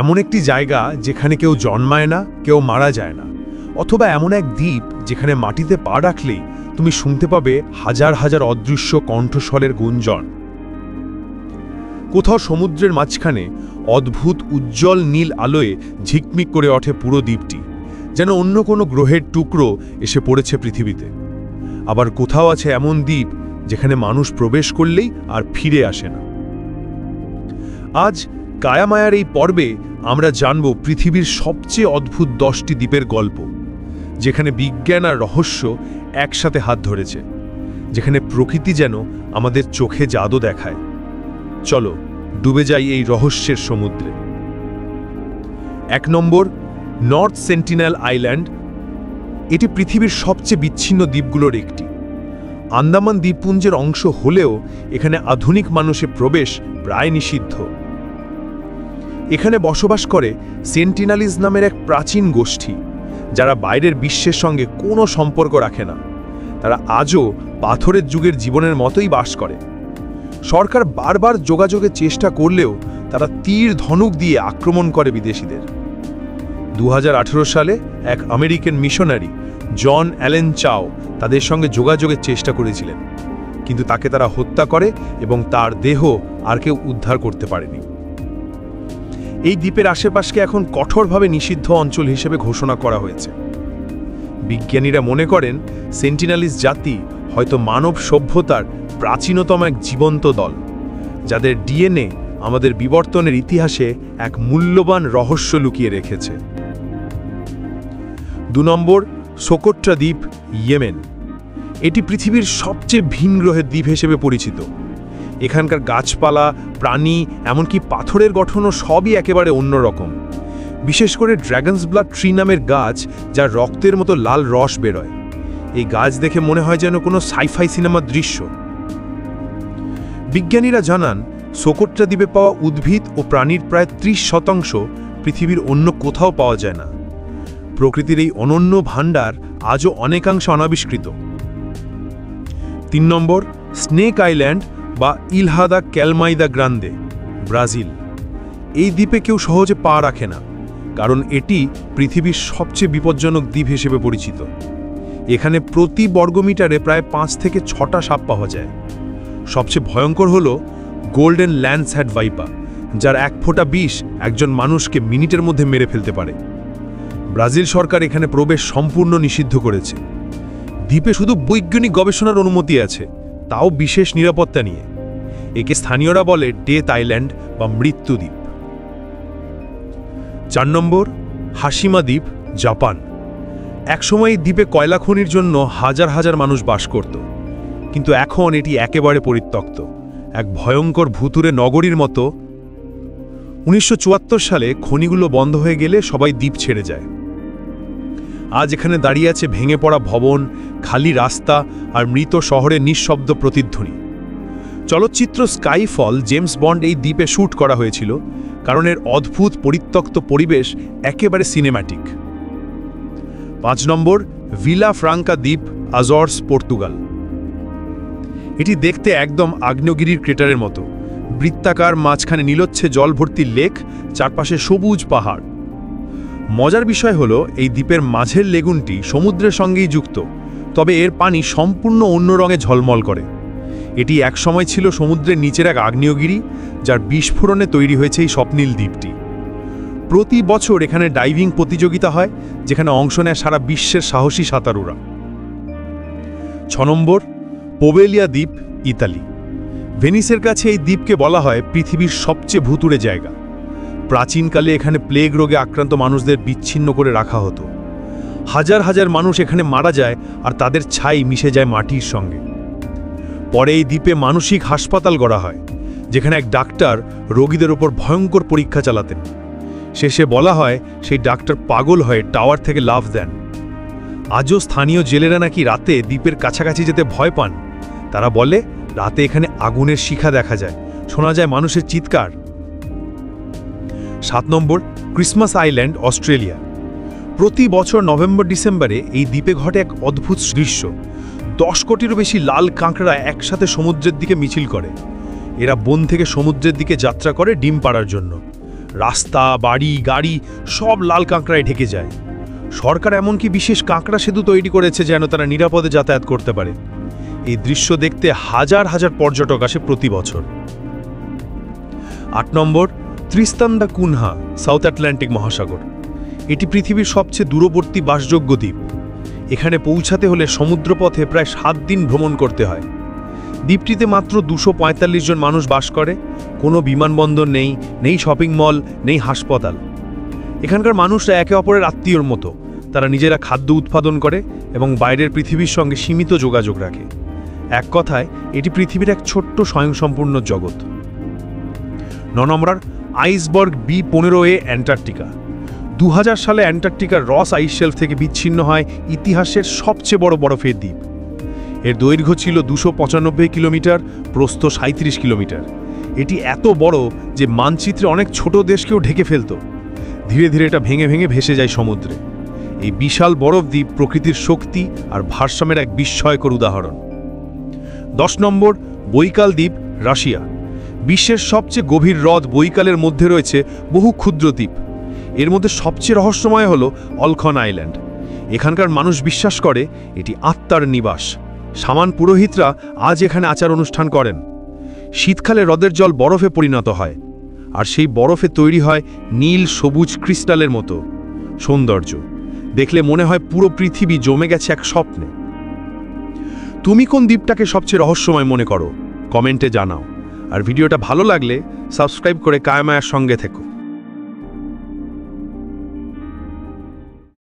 এমন একটি জায়গা যেখানে কেউ জন্মায় না, কেউ মারা যায় না, অথবা এমন এক দ্বীপ যেখানে মাটিতে পা রাখলেই তুমি শুনতে পাবে হাজার হাজার অদৃশ্য কণ্ঠস্বরের গুঞ্জন। কোথাও সমুদ্রের মাঝখানে অদ্ভুত উজ্জ্বল নীল আলোয় ঝিকমিক করে ওঠে পুরো দ্বীপটি, যেন অন্য কোনো গ্রহের টুকরো এসে পড়েছে পৃথিবীতে। আবার কোথাও আছে এমন দ্বীপ যেখানে মানুষ প্রবেশ করলেই আর ফিরে আসে না। আজ কায়ামায়ার এই পর্বে আমরা জানব পৃথিবীর সবচেয়ে অদ্ভুত 10টি দ্বীপের গল্প, যেখানে বিজ্ঞান আর রহস্য একসাথে হাত ধরেছে, যেখানে প্রকৃতি যেন আমাদের চোখে জাদু দেখায়। চলো ডুবে যাই এই রহস্যের সমুদ্রে। 1 নম্বর, নর্থ সেন্টিনেল আইল্যান্ড। এটি পৃথিবীর সবচেয়ে বিচ্ছিন্ন দ্বীপগুলোর একটি। আন্দামান দ্বীপপুঞ্জের অংশ হলেও এখানে আধুনিক মানুষের প্রবেশ প্রায় নিষিদ্ধ। এখানে বসবাস করে সেন্টিনালিজ নামের এক প্রাচীন গোষ্ঠী, যারা বাইরের বিশ্বের সঙ্গে কোনো সম্পর্ক রাখে না। তারা আজও পাথরের যুগের জীবনের মতোই বাস করে। সরকার বারবার যোগাযোগের চেষ্টা করলেও তারা তীর ধনুক দিয়ে আক্রমণ করে বিদেশিদের। 2018 সালে এক আমেরিকান মিশনারি জন অ্যালেন চাও তাদের সঙ্গে যোগাযোগের চেষ্টা করেছিলেন, কিন্তু তাকে তারা হত্যা করে এবং তার দেহ আর কেউ উদ্ধার করতে পারেনি। এই দ্বীপের আশেপাশকে এখন কঠোরভাবে নিষিদ্ধ অঞ্চল হিসেবে ঘোষণা করা হয়েছে। বিজ্ঞানীরা মনে করেন সেন্টিনালিস জাতি হয়তো মানব সভ্যতার প্রাচীনতম এক জীবন্ত দল, যাদের ডিএনএ আমাদের বিবর্তনের ইতিহাসে এক মূল্যবান রহস্য লুকিয়ে রেখেছে। 2 নম্বর, সোকোট্রা দ্বীপ, ইয়েমেন। এটি পৃথিবীর সবচেয়ে ভিন গ্রহের দ্বীপ হিসেবে পরিচিত। এখানকার গাছপালা, প্রাণী, এমনকি পাথরের গঠনও সবই একেবারে অন্যরকম। বিশেষ করে ড্র্যাগনস ব্লাড ট্রি নামের গাছ, যার রক্তের মতো লাল রস বেরোয়। এই গাছ দেখে মনে হয় যেন কোনো সাইফাই সিনেমার দৃশ্য। বিজ্ঞানীরা জানান সোকোট্রা দ্বীপে পাওয়া উদ্ভিদ ও প্রাণীর প্রায় 30% পৃথিবীর অন্য কোথাও পাওয়া যায় না। প্রকৃতির এই অনন্য ভাণ্ডার আজও অনেকাংশে অনাবিষ্কৃত। 3 নম্বর, স্নেক আইল্যান্ড বা ইলহা দা ক্যালমাইদা গ্রান্দে, ব্রাজিল। এই দ্বীপে কেউ সহজে পা রাখে না, কারণ এটি পৃথিবীর সবচেয়ে বিপজ্জনক দ্বীপ হিসেবে পরিচিত। এখানে প্রতি বর্গমিটারে প্রায় 5 থেকে 6টা সাপ পাওয়া যায়। সবচেয়ে ভয়ঙ্কর হল গোল্ডেন ল্যান্ডসহ্যাড ভাইপার, যার 1 ফোঁটা বিষ একজন মানুষকে মিনিটের মধ্যে মেরে ফেলতে পারে। ব্রাজিল সরকার এখানে প্রবেশ সম্পূর্ণ নিষিদ্ধ করেছে। দ্বীপে শুধু বৈজ্ঞানিক গবেষণার অনুমতি আছে, তাও বিশেষ নিরাপত্তা নিয়ে। একে স্থানীয়রা বলে ডেথ আইল্যান্ড বা মৃত্যু দ্বীপ। 4 নম্বর, হাশিমা দ্বীপ, জাপান। একসময় এই দ্বীপে কয়লা খনির জন্য হাজার হাজার মানুষ বাস করত, কিন্তু এখন এটি একেবারে পরিত্যক্ত, এক ভয়ঙ্কর ভুতুরে নগরীর মতো। 1974 সালে খনিগুলো বন্ধ হয়ে গেলে সবাই দ্বীপ ছেড়ে যায়। আজ এখানে দাঁড়িয়ে আছে ভেঙে পড়া ভবন, খালি রাস্তা আর মৃত শহরের নিঃশব্দ প্রতিধ্বনি। চলচ্চিত্র স্কাইফল জেমস বন্ড এই দ্বীপে শ্যুট করা হয়েছিল, কারণ এর অদ্ভুত পরিত্যক্ত পরিবেশ একেবারে সিনেম্যাটিক। 5 নম্বর, ভিলা ফ্রাঙ্কা দ্বীপ, আজর্স, পর্তুগাল। এটি দেখতে একদম আগ্নেয়গিরির ক্রেটারের মতো। বৃত্তাকার, মাঝখানে নীলচ্ছে জল ভর্তি লেক, চারপাশে সবুজ পাহাড়। মজার বিষয় হলো এই দ্বীপের মাঝের লেগুনটি সমুদ্রের সঙ্গেই যুক্ত, তবে এর পানি সম্পূর্ণ অন্য রঙে ঝলমল করে। এটি একসময় ছিল সমুদ্রের নিচের এক আগ্নেয়গিরি, যার বিস্ফোরণে তৈরি হয়েছে এই স্বপ্নীল দ্বীপটি। প্রতি বছর এখানে ডাইভিং প্রতিযোগিতা হয়, যেখানে অংশ নেয় সারা বিশ্বের সাহসী সাঁতারুরা। 6 নম্বর, পোবেলিয়া দ্বীপ, ইতালি। ভেনিসের কাছে এই দ্বীপকে বলা হয় পৃথিবীর সবচেয়ে ভুতুড়ে জায়গা। প্রাচীনকালে এখানে প্লেগ রোগে আক্রান্ত মানুষদের বিচ্ছিন্ন করে রাখা হতো। হাজার হাজার মানুষ এখানে মারা যায় আর তাদের ছাই মিশে যায় মাটির সঙ্গে। পরে এই দ্বীপে মানসিক হাসপাতাল গড়া হয়, যেখানে এক ডাক্তার রোগীদের ওপর ভয়ঙ্কর পরীক্ষা চালাতেন। শেষে বলা হয় সেই ডাক্তার পাগল হয়ে টাওয়ার থেকে লাফ দেন। আজও স্থানীয় জেলেরা নাকি রাতে দ্বীপের কাছাকাছি যেতে ভয় পান। তারা বলে রাতে এখানে আগুনের শিখা দেখা যায়, শোনা যায় মানুষের চিৎকার। 7 নম্বর, ক্রিসমাস আইল্যান্ড, অস্ট্রেলিয়া। প্রতি বছর নভেম্বর-ডিসেম্বরে এই দ্বীপে ঘটে এক অদ্ভুত দৃশ্য। 10 কোটিরও বেশি লাল কাঁকড়া একসাথে সমুদ্রের দিকে মিছিল করে। এরা বন থেকে সমুদ্রের দিকে যাত্রা করে ডিম পাড়ার জন্য, রাস্তা, বাড়ি, গাড়ি সব লাল কাঁকড়ায় ঢেকে যায়। সরকার এমনকি বিশেষ কাঁকড়া সেতু তৈরি করেছে যেন তারা নিরাপদে যাতায়াত করতে পারে। এই দৃশ্য দেখতে হাজার হাজার পর্যটক আসে প্রতি বছর। 8 নম্বর, ত্রিস্তান দা কুনহা, সাউথ আটলান্টিক মহাসাগর। এটি পৃথিবীর সবচেয়ে দূরবর্তী বাসযোগ্য দ্বীপ। এখানে পৌঁছাতে হলে সমুদ্রপথে প্রায় 7 দিন ভ্রমণ করতে হয়। দ্বীপটিতে মাত্র 245 জন মানুষ বাস করে। কোনো বিমানবন্দর নেই, নেই শপিং মল, নেই হাসপাতাল। এখানকার মানুষরা একে অপরের আত্মীয়র মতো। তারা নিজেরা খাদ্য উৎপাদন করে এবং বাইরের পৃথিবীর সঙ্গে সীমিত যোগাযোগ রাখে। এক কথায় এটি পৃথিবীর এক ছোট্ট স্বয়ংসম্পূর্ণ জগৎ। 9 নম্বর, আইসবার্গ B15A, অ্যান্টার্কটিকা। 2000 সালে অ্যান্টার্কটিকার রস আইস শেলফ থেকে বিচ্ছিন্ন হয় ইতিহাসের সবচেয়ে বড় বরফের দ্বীপ। এর দৈর্ঘ্য ছিল 295 কিলোমিটার, প্রস্থ 37 কিলোমিটার। এটি এত বড় যে মানচিত্রে অনেক ছোট দেশকেও ঢেকে ফেলত। ধীরে ধীরে এটা ভেঙে ভেঙে ভেসে যায় সমুদ্রে। এই বিশাল বরফ দ্বীপ প্রকৃতির শক্তি আর ভারসাম্যের এক বিস্ময়কর উদাহরণ। 10 নম্বর, বৈকাল দ্বীপ, রাশিয়া। বিশ্বের সবচেয়ে গভীর হ্রদ বৈকালের মধ্যে রয়েছে বহু ক্ষুদ্র দ্বীপ। এর মধ্যে সবচেয়ে রহস্যময় হল অলখন আইল্যান্ড। এখানকার মানুষ বিশ্বাস করে এটি আত্মার নিবাস। শামান পুরোহিতরা আজ এখানে আচার অনুষ্ঠান করেন। শীতকালে হ্রদের জল বরফে পরিণত হয়, আর সেই বরফে তৈরি হয় নীল সবুজ ক্রিস্টালের মতো সৌন্দর্য। দেখলে মনে হয় পুরো পৃথিবী জমে গেছে এক স্বপ্নে। তুমি কোন দ্বীপটাকে সবচেয়ে রহস্যময় মনে করো? কমেন্টে জানাও। আর ভিডিওটা ভালো লাগলে সাবস্ক্রাইব করে কায়ামায়ার সঙ্গে থেকো।